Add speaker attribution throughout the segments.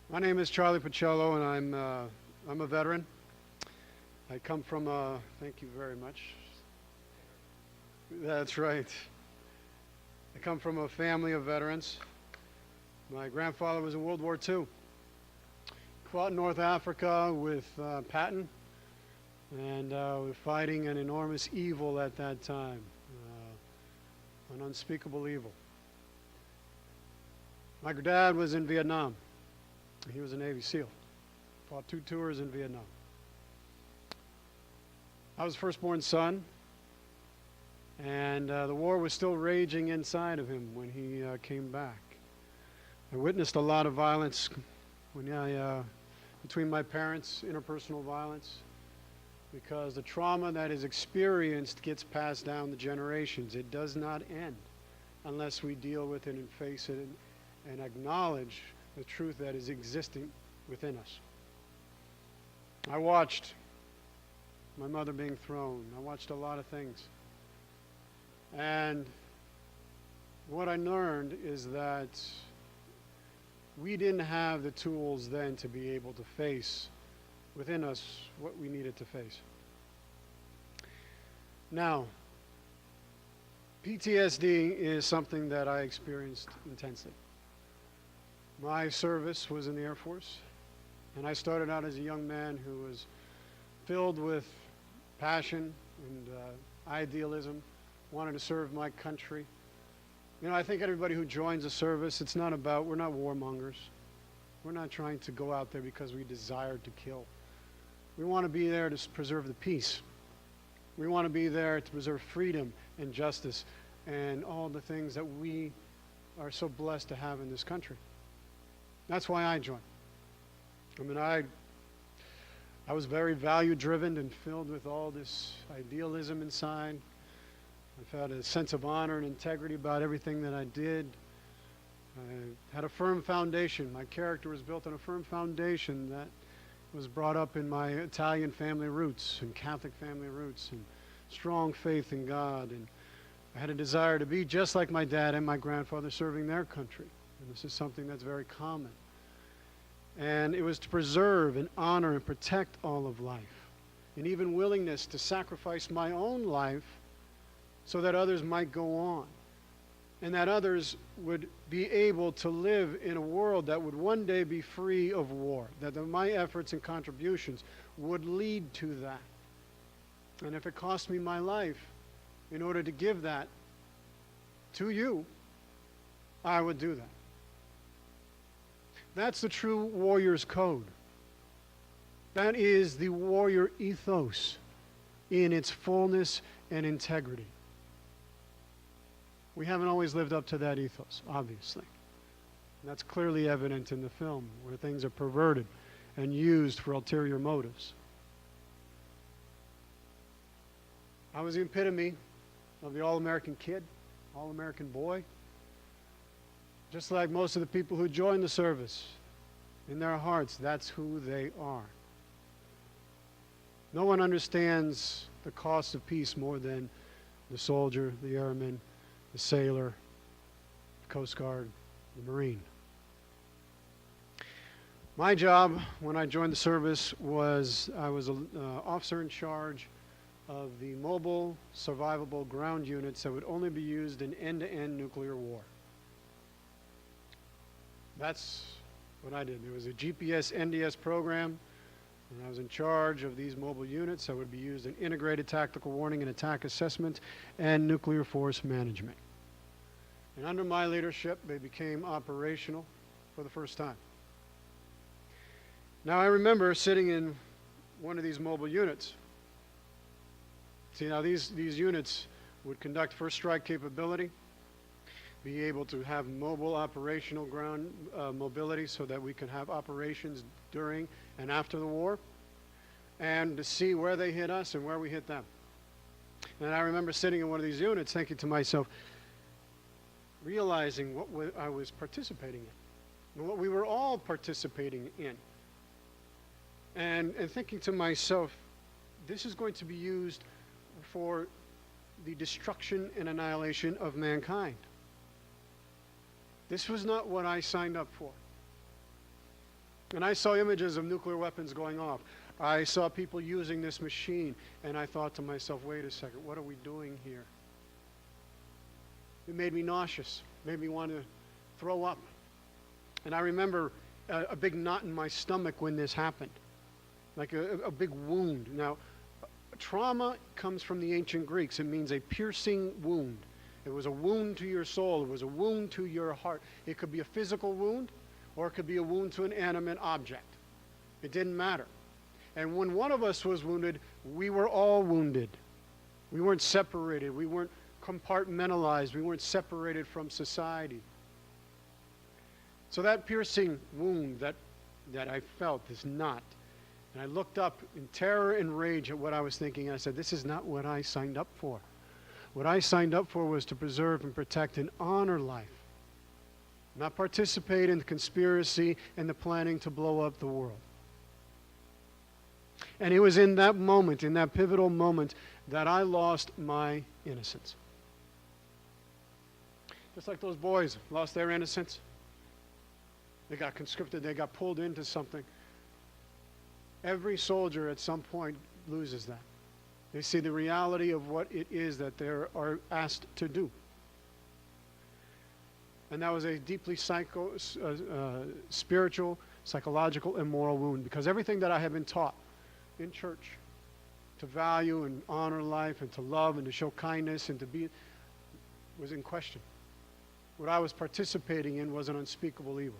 Speaker 1: My name is Charlie Pacello, and I'm a veteran. I come from a, thank you very much. That's right. I come from a family of veterans. My grandfather was in World War II. Fought in North Africa with Patton, and we're fighting an enormous evil at that time, an unspeakable evil. My dad was in Vietnam. He was a Navy SEAL. Fought 2 tours in Vietnam. I was firstborn son, and the war was still raging inside of him when he came back. I witnessed a lot of violence between my parents, interpersonal violence, because the trauma that is experienced gets passed down the generations. It does not end unless we deal with it and face it and acknowledge the truth that is existing within us. I watched my mother being thrown. I watched a lot of things. And what I learned is that we didn't have the tools then to be able to face within us what we needed to face. Now, PTSD is something that I experienced intensely. My service was in the Air Force, and I started out as a young man who was filled with passion and idealism, wanted to serve my country. You know, I think everybody who joins a service, we're not warmongers. We're not trying to go out there because we desire to kill. We want to be there to preserve the peace. We want to be there to preserve freedom and justice and all the things that we are so blessed to have in this country. That's why I joined. I was very value-driven and filled with all this idealism inside. I had a sense of honor and integrity about everything that I did. I had a firm foundation. My character was built on a firm foundation that was brought up in my Italian family roots and Catholic family roots and strong faith in God. And I had a desire to be just like my dad and my grandfather serving their country. And this is something that's very common. And it was to preserve and honor and protect all of life, and even willingness to sacrifice my own life so that others might go on, and that others would be able to live in a world that would one day be free of war, that my efforts and contributions would lead to that. And if it cost me my life in order to give that to you, I would do that. That's the true warrior's code. That is the warrior ethos in its fullness and integrity. We haven't always lived up to that ethos, obviously. And that's clearly evident in the film, where things are perverted and used for ulterior motives. I was the epitome of the all-American kid, all-American boy. Just like most of the people who join the service, in their hearts, that's who they are. No one understands the cost of peace more than the soldier, the airman, the sailor, the Coast Guard, the Marine. My job when I joined the service was I was an officer in charge of the mobile survivable ground units that would only be used in end-to-end nuclear war. That's what I did. There was a GPS NDS program, and I was in charge of these mobile units that would be used in integrated tactical warning and attack assessment and nuclear force management. And under my leadership, they became operational for the first time. Now, I remember sitting in one of these mobile units. See, now these units would conduct first strike capability, be able to have mobile operational ground mobility so that we can have operations during and after the war, and to see where they hit us and where we hit them. And I remember sitting in one of these units thinking to myself, realizing what I was participating in, and what we were all participating in, and thinking to myself, this is going to be used for the destruction and annihilation of mankind. This was not what I signed up for. And I saw images of nuclear weapons going off. I saw people using this machine, and I thought to myself, wait a second, what are we doing here? It made me nauseous, made me want to throw up. And I remember a big knot in my stomach when this happened, like a big wound. Now, trauma comes from the ancient Greeks. It means a piercing wound. It was a wound to your soul. It was a wound to your heart. It could be a physical wound, or it could be a wound to an animate object. It didn't matter. And when one of us was wounded, we were all wounded. We weren't separated. We weren't compartmentalized. We weren't separated from society. So that piercing wound that I felt, this knot, and I looked up in terror and rage at what I was thinking. I said, this is not what I signed up for. What I signed up for was to preserve and protect and honor life, not participate in the conspiracy and the planning to blow up the world. And it was in that moment, in that pivotal moment, that I lost my innocence. Just like those boys lost their innocence. They got conscripted, they got pulled into something. Every soldier at some point loses that. They see the reality of what it is that they are asked to do. And that was a deeply spiritual, psychological, and moral wound, because everything that I had been taught in church to value and honor life and to love and to show kindness and to be was in question. What I was participating in was an unspeakable evil.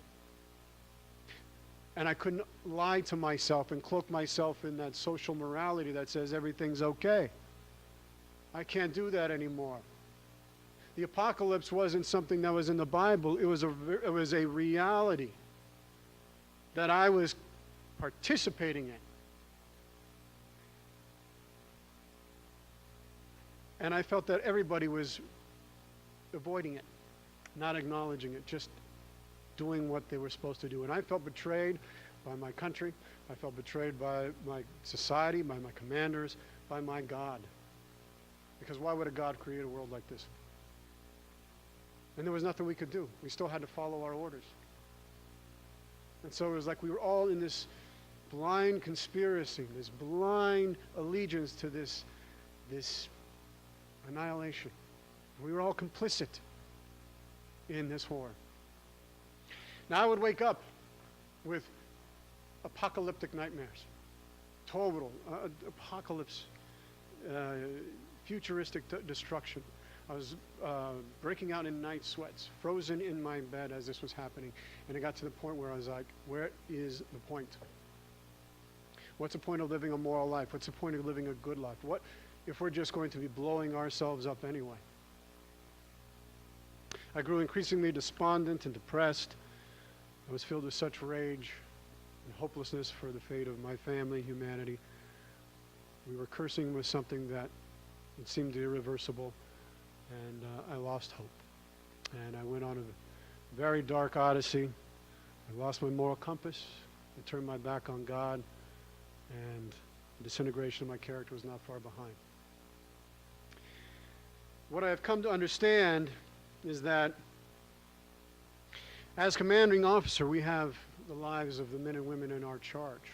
Speaker 1: And I couldn't lie to myself and cloak myself in that social morality that says everything's okay. I can't do that anymore. The apocalypse wasn't something that was in the Bible. It was a reality that I was participating in. And I felt that everybody was avoiding it, not acknowledging it, just doing what they were supposed to do. And I felt betrayed by my country. I felt betrayed by my society, by my commanders, by my God. Because why would a God create a world like this? And there was nothing we could do. We still had to follow our orders. And so it was like we were all in this blind conspiracy, this blind allegiance to this annihilation. We were all complicit in this war. Now I would wake up with apocalyptic nightmares, total apocalypse, futuristic destruction. I was breaking out in night sweats, frozen in my bed as this was happening, and it got to the point where I was like, where is the point? What's the point of living a moral life? What's the point of living a good life? What if we're just going to be blowing ourselves up anyway? I grew increasingly despondent and depressed. I was filled with such rage and hopelessness for the fate of my family, humanity. We were cursing with something that it seemed irreversible, and I lost hope. And I went on a very dark odyssey. I lost my moral compass. I turned my back on God, and the disintegration of my character was not far behind. What I have come to understand is that as commanding officer, we have the lives of the men and women in our charge.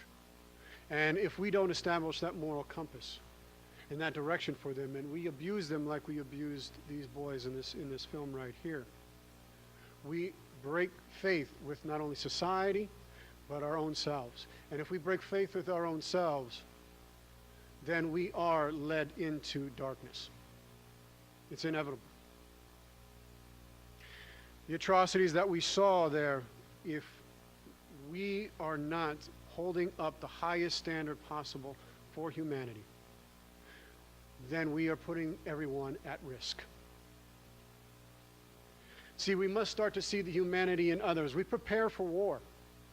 Speaker 1: And if we don't establish that moral compass in that direction for them, and we abuse them like we abused these boys in this film right here, we break faith with not only society, but our own selves. And if we break faith with our own selves, then we are led into darkness. It's inevitable. The atrocities that we saw there, if we are not holding up the highest standard possible for humanity, then we are putting everyone at risk. See, we must start to see the humanity in others. We prepare for war.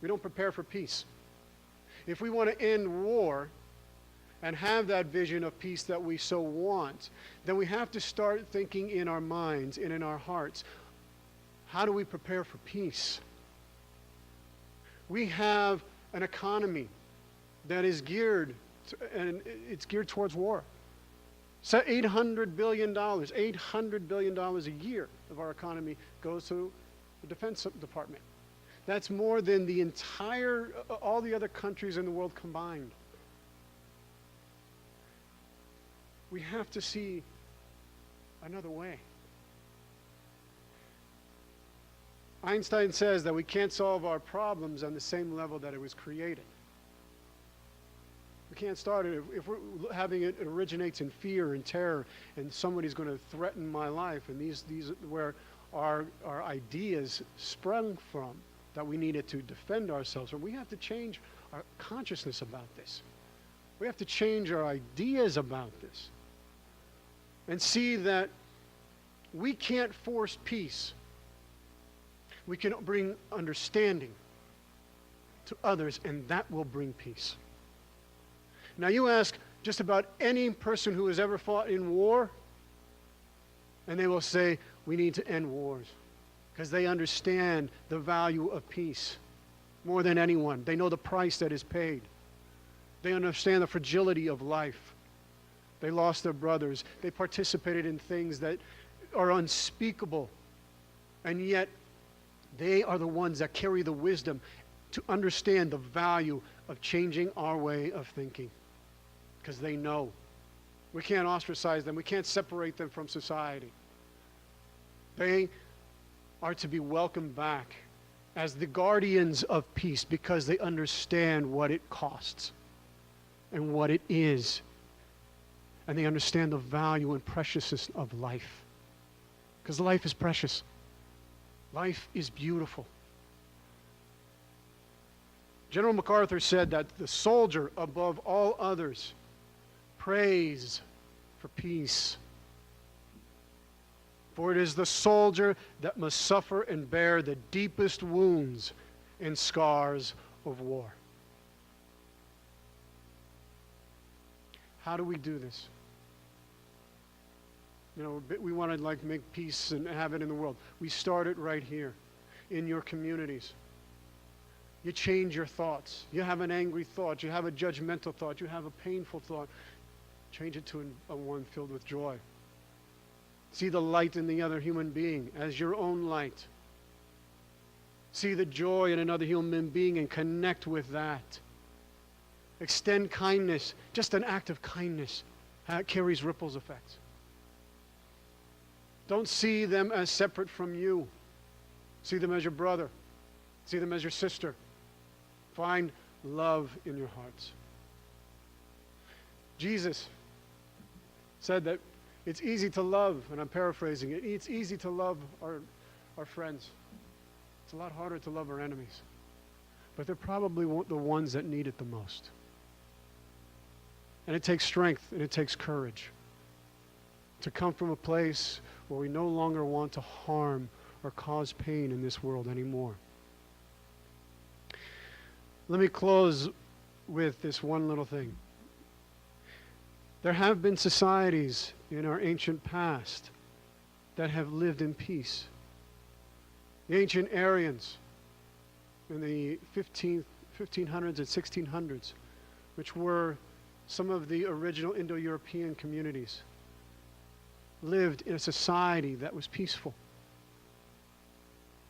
Speaker 1: We don't prepare for peace. If we want to end war and have that vision of peace that we so want, then we have to start thinking in our minds and in our hearts, how do we prepare for peace? We have an economy that is geared, and it's geared towards war. So $800 billion a year of our economy goes to the Defense Department. That's more than the entire, all the other countries in the world combined. We have to see another way. Einstein says that we can't solve our problems on the same level that it was created. We can't start it if we're having it originates in fear and terror, and somebody's going to threaten my life, and these where our ideas sprung from, that we needed to defend ourselves. Or we have to change our consciousness about this. We have to change our ideas about this and see that we can't force peace. We can bring understanding to others, and that will bring peace. Now you ask just about any person who has ever fought in war, and they will say, we need to end wars, because they understand the value of peace more than anyone. They know the price that is paid. They understand the fragility of life. They lost their brothers. They participated in things that are unspeakable, and yet they are the ones that carry the wisdom to understand the value of changing our way of thinking, because they know. We can't ostracize them. We can't separate them from society. They are to be welcomed back as the guardians of peace, because they understand what it costs and what it is. And they understand the value and preciousness of life. Because life is precious. Life is beautiful. General MacArthur said that the soldier, above all others, prays for peace. For it is the soldier that must suffer and bear the deepest wounds and scars of war. How do we do this? You know, we want to make peace and have it in the world. We start it right here, in your communities. You change your thoughts. You have an angry thought. You have a judgmental thought. You have a painful thought. Change it to a one filled with joy. See the light in the other human being as your own light. See the joy in another human being and connect with that. Extend kindness. Just an act of kindness carries ripples effects. Don't see them as separate from you. See them as your brother. See them as your sister. Find love in your hearts. Jesus said that it's easy to love, and I'm paraphrasing it, it's easy to love our friends. It's a lot harder to love our enemies. But they're probably the ones that need it the most. And it takes strength and it takes courage to come from a place where we no longer want to harm or cause pain in this world anymore. Let me close with this one little thing. There have been societies in our ancient past that have lived in peace. The ancient Aryans in the 1500s and 1600s, which were some of the original Indo-European communities, lived in a society that was peaceful.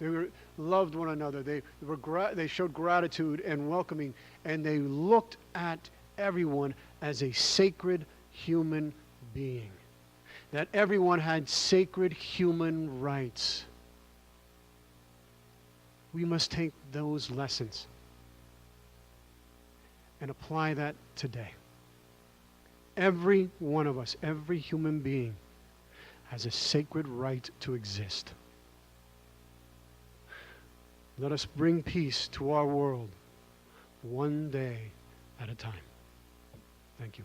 Speaker 1: They loved one another. They showed gratitude and welcoming, and they looked at everyone as a sacred human being. That everyone had sacred human rights. We must take those lessons and apply that today. Every one of us, every human being, has a sacred right to exist. Let us bring peace to our world one day at a time. Thank you.